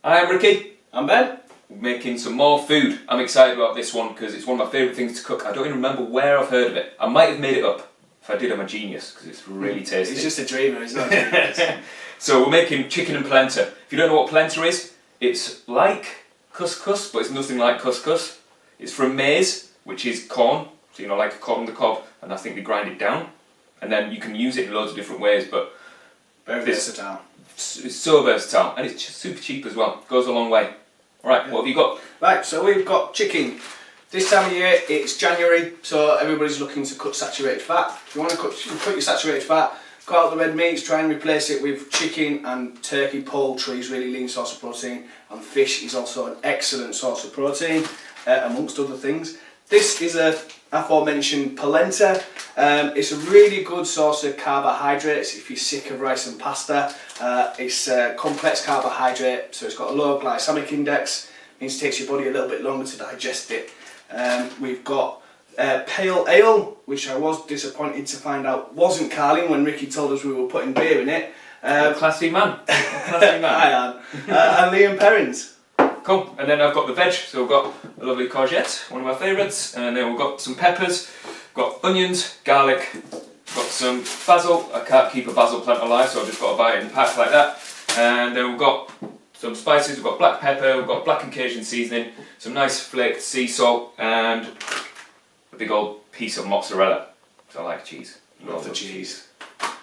Hi, I'm Ricky. I'm Ben. We're making some more food. I'm excited about this one because it's one of my favourite things to cook. I don't even remember where I've heard of it. I might have made it up. If I did, I'm a genius because it's really tasty. He's just a dreamer, he's not a genius. So we're making chicken and polenta. If you don't know what polenta is, it's like couscous, but it's nothing like couscous. It's from maize, which is corn, so you know, like a corn on the cob, and I think they grind it down. And then you can use it in loads of different ways, but Very versatile. It's so versatile, and it's super cheap as well. Goes a long way. Alright, what have you got? Right, so we've got chicken. This time of year, it's January, so everybody's looking to cut saturated fat. If you want to cut your saturated fat, cut out the red meats, try and replace it with chicken and turkey. Poultry is really lean source of protein, and fish is also an excellent source of protein, amongst other things. This is a aforementioned polenta. It's a really good source of carbohydrates if you're sick of rice and pasta. It's a complex carbohydrate, so it's got a low glycemic index, means it takes your body a little bit longer to digest it. We've got pale ale, which I was disappointed to find out wasn't Carling when Ricky told us we were putting beer in it. Classy man. Classy man. I am. And Liam Perrins. Cool, and then I've got the veg, so we've got a lovely courgette, one of my favourites, and then we've got some peppers, got onions, garlic, got some basil. I can't keep a basil plant alive, so I've just got to buy it in a pack like that. And then we've got some spices, we've got black pepper, we've got black and Cajun seasoning, some nice flaked sea salt, and a big old piece of mozzarella, because I like cheese. Love the cheese.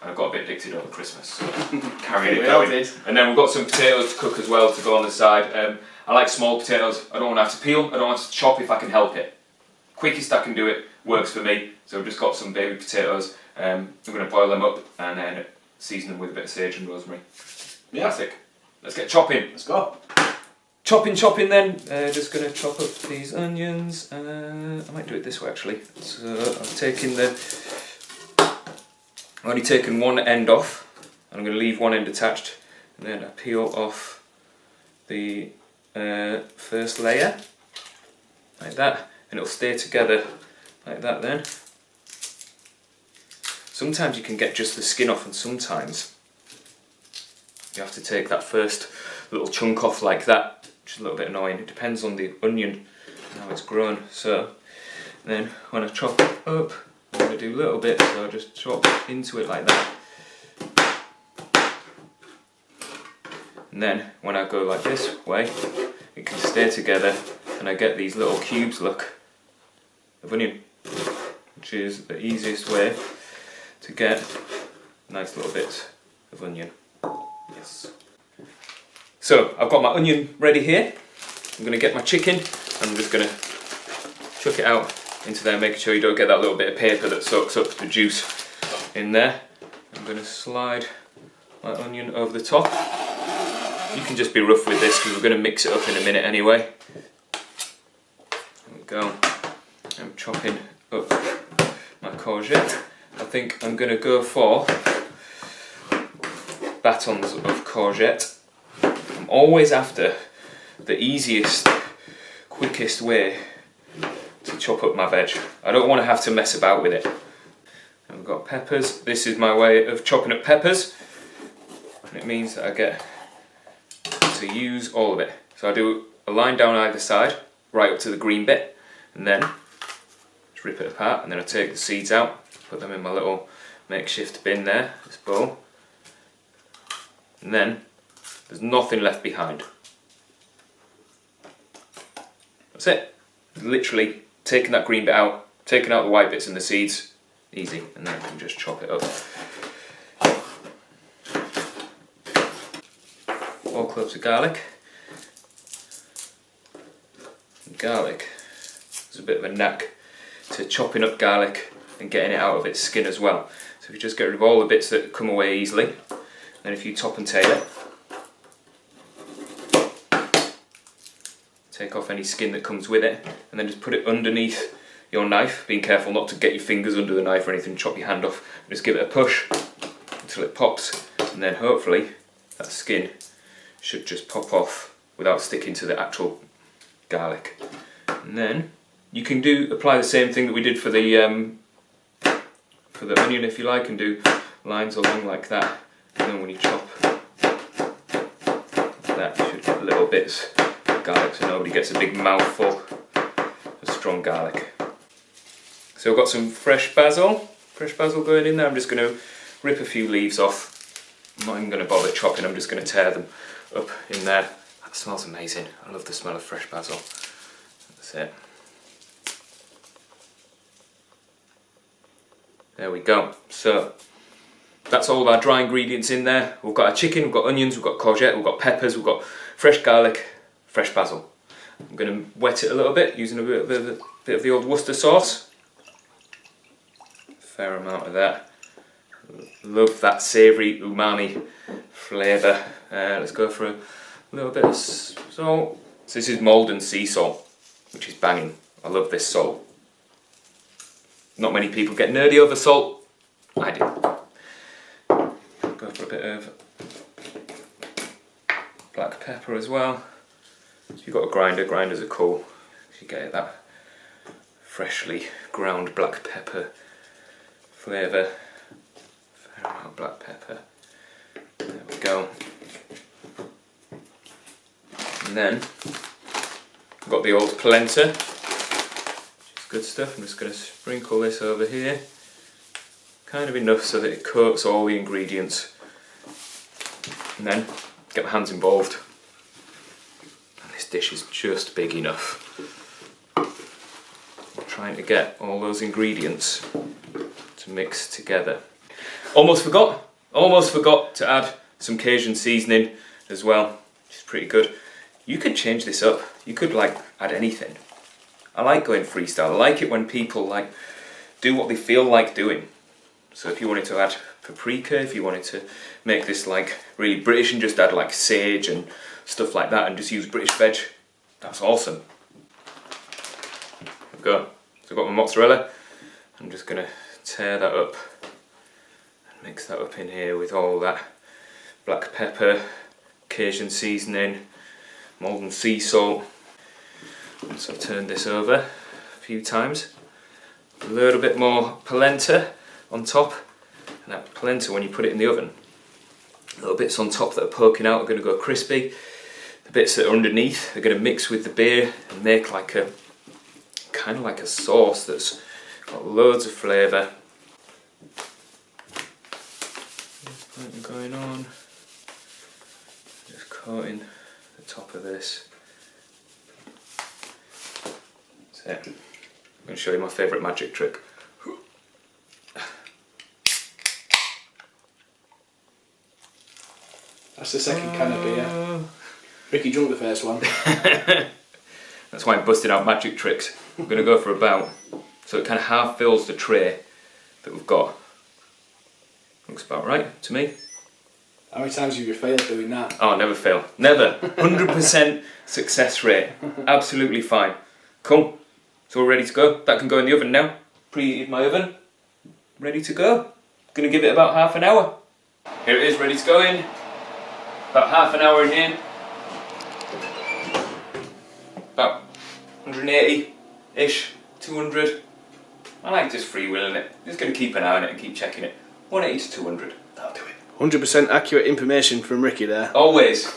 And I got a bit addicted over Christmas, so carrying it We all going. did. And then we've got some potatoes to cook as well to go on the side. I like small potatoes. I don't want to have to peel. I don't want to chop if I can help it. Quickest I can do it works for me. So I've just got some baby potatoes. We're going to boil them up and then season them with a bit of sage and rosemary. Yeah. Classic. Let's get chopping. Let's go. Chopping then. Just going to chop up these onions. I might do it this way actually. So I've only taken one end off. I'm going to leave one end attached, and then I peel off the first layer like that, and it'll stay together like that. Then sometimes you can get just the skin off, and sometimes you have to take that first little chunk off like that, which is a little bit annoying. It depends on the onion and how it's grown. So then when I chop it up, I'm going to do a little bit, so I just chop into it like that. And then when I go like this way, it can stay together, and I get these little cubes, look, of onion, which is the easiest way to get nice little bits of onion. Yes. So I've got my onion ready here. I'm going to get my chicken, and I'm just going to chuck it out into there, making sure you don't get that little bit of paper that soaks up the juice in there. I'm going to slide my onion over the top. You can just be rough with this because we're going to mix it up in a minute anyway. There we go. I'm chopping up my courgette. I think I'm going to go for batons of courgette. I'm always after the easiest, quickest way to chop up my veg. I don't want to have to mess about with it. And we've got peppers. This is my way of chopping up peppers, and it means that I get to use all of it. So I do a line down either side, right up to the green bit, and then just rip it apart, and then I take the seeds out, put them in my little makeshift bin there, this bowl, and then there's nothing left behind. That's it. Literally taking that green bit out, taking out the white bits and the seeds, easy, and then I can just chop it up. 4 cloves of garlic. Garlic, there's a bit of a knack to chopping up garlic and getting it out of its skin as well. So if you just get rid of all the bits that come away easily, then if you top and tail it, take off any skin that comes with it, and then just put it underneath your knife, being careful not to get your fingers under the knife or anything, chop your hand off. Just give it a push until it pops, and then hopefully that skin should just pop off without sticking to the actual garlic. And then you can apply the same thing that we did for the onion if you like, and do lines along like that, and then when you chop that, you should could get little bits of garlic so nobody gets a big mouthful of strong garlic. So I've got some fresh basil going in there. I'm just going to rip a few leaves off. I'm not even going to bother chopping, I'm just going to tear them up in there. That smells amazing. I love the smell of fresh basil. That's it. There we go. So that's all of our dry ingredients in there. We've got our chicken, we've got onions, we've got courgette, we've got peppers, we've got fresh garlic, fresh basil. I'm going to wet it a little bit using a bit of the old Worcester sauce. Fair amount of that. Love that savoury umami flavour. Let's go for a little bit of salt. So this is Maldon sea salt, which is banging. I love this salt. Not many people get nerdy over salt. I do. Go for a bit of black pepper as well. If you've got a grinder, grinders are cool. If you get that freshly ground black pepper flavour. Fair amount of black pepper. There we go. And then I've got the old polenta, which is good stuff. I'm just going to sprinkle this over here. Kind of enough so that it coats all the ingredients. And then get my hands involved. And this dish is just big enough. I'm trying to get all those ingredients to mix together. Almost forgot to add some Cajun seasoning as well, which is pretty good. You could change this up. You could like add anything. I like going freestyle. I like it when people like do what they feel like doing. So if you wanted to add paprika, if you wanted to make this like really British and just add like sage and stuff like that and just use British veg, that's awesome. There we go. So I've got my mozzarella. I'm just going to tear that up and mix that up in here with all that black pepper, Cajun seasoning, Maldon sea salt. Once I've turned this over a few times, a little bit more polenta on top, and that polenta, when you put it in the oven, little bits on top that are poking out are going to go crispy. The bits that are underneath are going to mix with the beer and make like a kind of like a sauce that's got loads of flavour. Plenty going on. Just coating the top of this. That's it. I'm going to show you my favourite magic trick. That's the second can of beer. Ricky drunk the first one. That's why I'm busting out magic tricks. I'm going to go for about, so it kind of half fills the tray that we've got. Looks about right to me. How many times have you failed doing that? Oh, never fail. Never. 100% success rate. Absolutely fine. Cool. So we're ready to go. That can go in the oven now. Preheated my oven. Ready to go. Going to give it about half an hour. Here it is, ready to go in. About half an hour in here. About 180-ish, 200. I like just freewheeling it. Just going to keep an eye on it and keep checking it. 180 to 200. That'll do it. 100% accurate information from Ricky there. Always.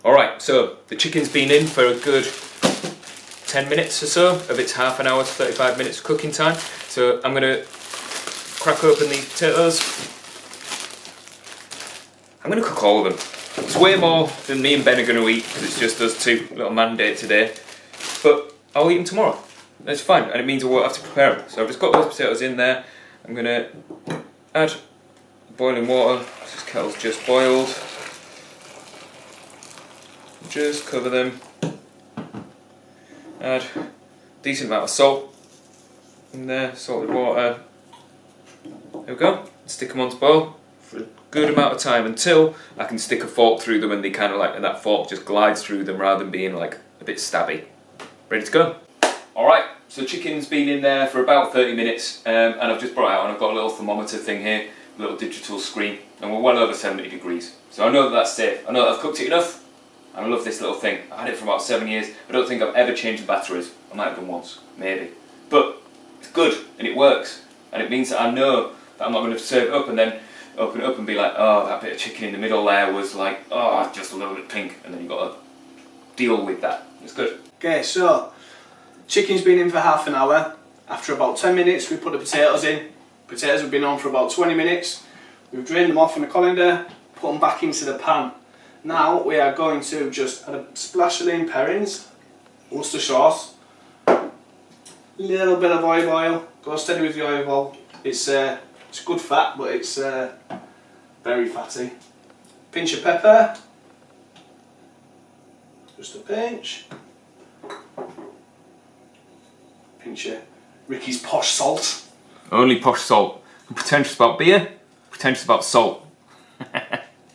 Alright, so the chicken's been in for a good 10 minutes or so of its half an hour to 35 minutes cooking time. So I'm going to crack open these potatoes. I'm going to cook all of them. It's way more than me and Ben are going to eat because it's just us two, little mandate today. But I'll eat them tomorrow. That's fine, and it means I won't have to prepare them. So I've just got those potatoes in there. I'm going to add boiling water. This kettle's just boiled. Just cover them. Add a decent amount of salt in there, salted water. There we go. Stick them on to boil for a good amount of time until I can stick a fork through them and they kind of like, and that fork just glides through them rather than being like a bit stabby. Ready to go? Alright, so chicken's been in there for about 30 minutes and I've just brought it out and I've got a little thermometer thing here, a little digital screen, and we're well over 70 degrees. So I know that that's safe. I know that I've cooked it enough. I love this little thing. I've had it for about 7 years. I don't think I've ever changed the batteries. I might have done once, maybe. But it's good and it works. And it means that I know that I'm not going to serve it up and then open it up and be like, oh, that bit of chicken in the middle there was like, oh, just a little bit pink, and then you've got to deal with that. It's good. Okay, so chicken's been in for half an hour. After about 10 minutes we put the potatoes in. Potatoes have been on for about 20 minutes. We've drained them off in a colander, put them back into the pan. Now we are going to just add a splash of lean perrins, Worcester sauce, a little bit of olive oil. Go steady with the olive oil. It's good fat, but it's very fatty. Pinch of pepper, just a pinch. Pinch of Ricky's posh salt. Only posh salt. You're pretentious about beer, pretentious about salt.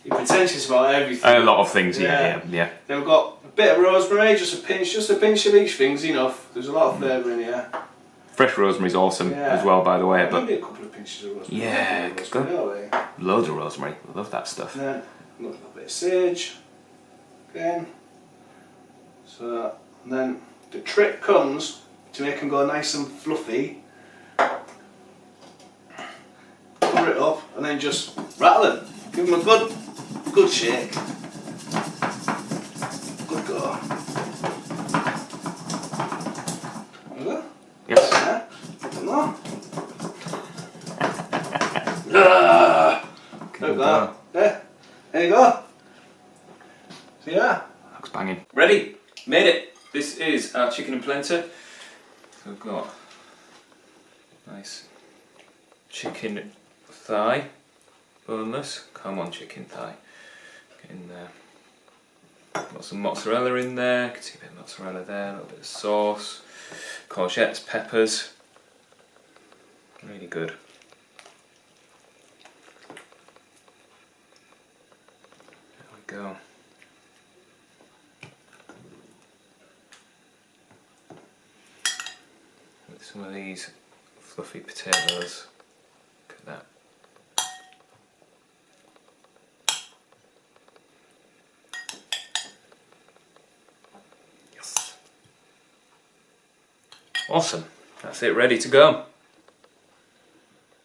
You're pretentious about everything. A lot of things, yeah. Then we've got a bit of rosemary, just a pinch of each thing's enough. There's a lot of flavour in here. Fresh rosemary's awesome as well, by the way. But maybe a couple of pinches of rosemary. yeah, good. Loads of rosemary. Love that stuff. And then a little bit of sage. Again. So, and then the trick comes to make them go nice and fluffy. Cover it up and then just rattle them. Give them a good shake. Good go. There we go. Yes. Yeah. Come on. There we go. There you go. See that? Looks banging. Ready? Made it. This is our chicken and polenta. So we've got nice chicken thigh, boneless. Come on, chicken thigh. Get in there. Got some mozzarella in there. You can see a bit of mozzarella there. A little bit of sauce, courgettes, peppers. Really good. There we go. With some of these fluffy potatoes. Look at that. Yes. Awesome. That's it, ready to go.